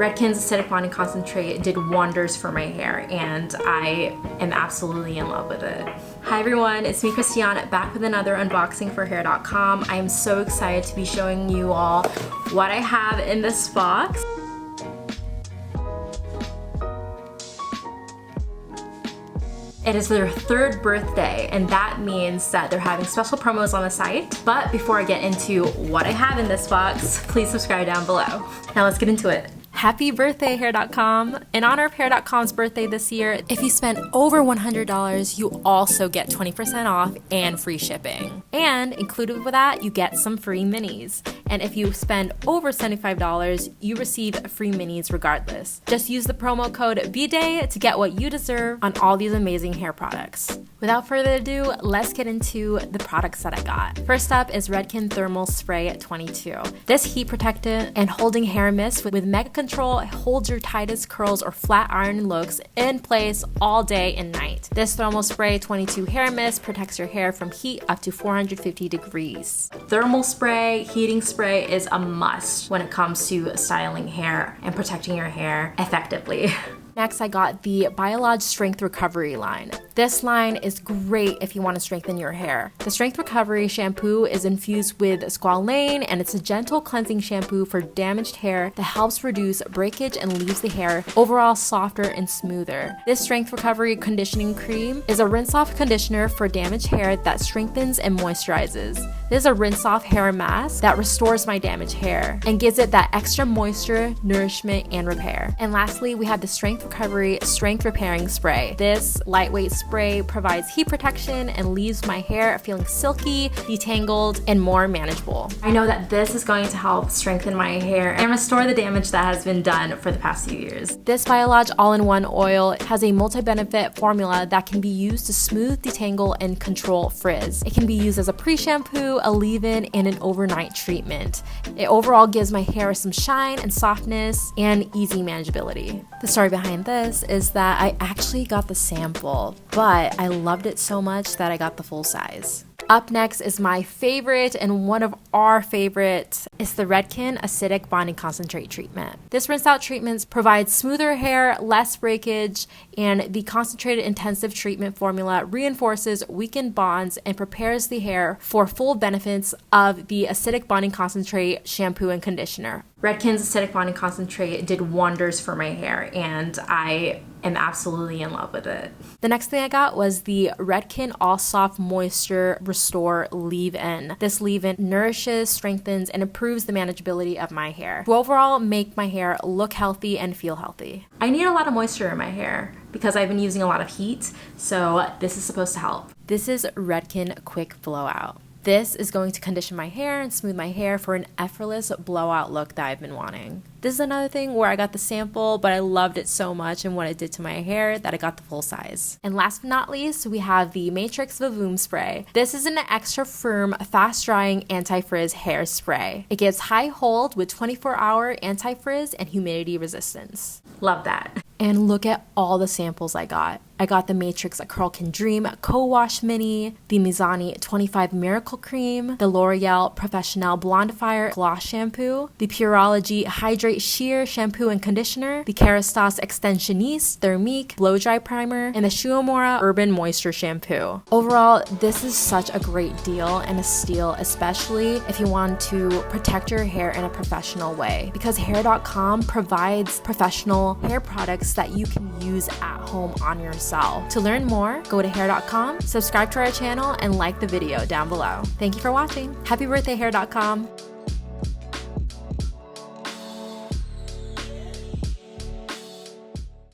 Redken's acidic bonding concentrate did wonders for my hair, and I am absolutely in love with it. Hi everyone, it's me Christiane, back with another unboxing for Hair.com. I am so excited to be showing you all what I have in this box. It is their 3rd birthday, and that means that they're having special promos on the site. But before I get into what I have in this box, please subscribe down below. Now let's get into it. Happy birthday, Hair.com! In honor of Hair.com's birthday this year, if you spend over $100, you also get 20% off and free shipping. And included with that, you get some free minis. And if you spend over $75, you receive free minis regardless. Just use the promo code VDAY to get what you deserve on all these amazing hair products. Without further ado, let's get into the products that I got. First up is Redken Thermal Spray 22. This heat protectant and holding hair mist with Mega Control holds your tightest curls or flat iron looks in place all day and night. This Thermal Spray 22 hair mist protects your hair from heat up to 450 degrees. Thermal spray, heating spray is a must when it comes to styling hair and protecting your hair effectively. Next, I got the Biolage Strength Recovery line. This line is great if you want to strengthen your hair. The Strength Recovery shampoo is infused with squalane, and it's a gentle cleansing shampoo for damaged hair that helps reduce breakage and leaves the hair overall softer and smoother. This Strength Recovery conditioning cream is a rinse-off conditioner for damaged hair that strengthens and moisturizes. This is a rinse-off hair mask that restores my damaged hair and gives it that extra moisture, nourishment, and repair. And lastly, we have the Strength Recovery Strength Repairing Spray. This lightweight spray provides heat protection and leaves my hair feeling silky, detangled, and more manageable. I know that this is going to help strengthen my hair and restore the damage that has been done for the past few years. This Biolage All-in-One Oil has a multi-benefit formula that can be used to smooth, detangle, and control frizz. It can be used as a pre-shampoo, a leave-in, and an overnight treatment. It overall gives my hair some shine and softness and easy manageability. The story behind this is that I actually got the sample, but I loved it so much that I got the full size. Up next is my favorite and one of our favorites. It's the Redken Acidic Bonding Concentrate treatment. This rinse out treatment provides smoother hair, less breakage, and the concentrated intensive treatment formula reinforces weakened bonds and prepares the hair for full benefits of the acidic bonding concentrate shampoo and conditioner. Redken's acidic bonding concentrate did wonders for my hair, and I am absolutely in love with it. The next thing I got was the Redken All Soft Moisture Restore Leave-In. This leave-in nourishes, strengthens, and improves the manageability of my hair to overall make my hair look healthy and feel healthy. I need a lot of moisture in my hair because I've been using a lot of heat, so this is supposed to help. This is Redken Quick Blowout. This is going to condition my hair and smooth my hair for an effortless blowout look that I've been wanting. This is another thing where I got the sample, but I loved it so much and what it did to my hair that I got the full size. And last but not least, we have the Matrix Voom spray. This is an extra firm, fast-drying anti-frizz hair spray. It gives high hold with 24-hour anti-frizz and humidity resistance. Love that. And look at all the samples I got. I got the Matrix A Curl Can Dream Co-Wash Mini, the Mizani 25 Miracle Cream, the L'Oreal Professional Blondifier Gloss Shampoo, the Pureology Hydrate Sheer Shampoo and Conditioner, the Kerastase Extensioniste Thermique Blow Dry Primer, and the Shuomura Urban Moisture Shampoo. Overall, this is such a great deal and a steal, especially if you want to protect your hair in a professional way, because Hair.com provides professional hair products that you can use at home on yourself. To learn more, go to Hair.com, subscribe to our channel, and like the video down below. Thank you for watching. Happy birthday, Hair.com!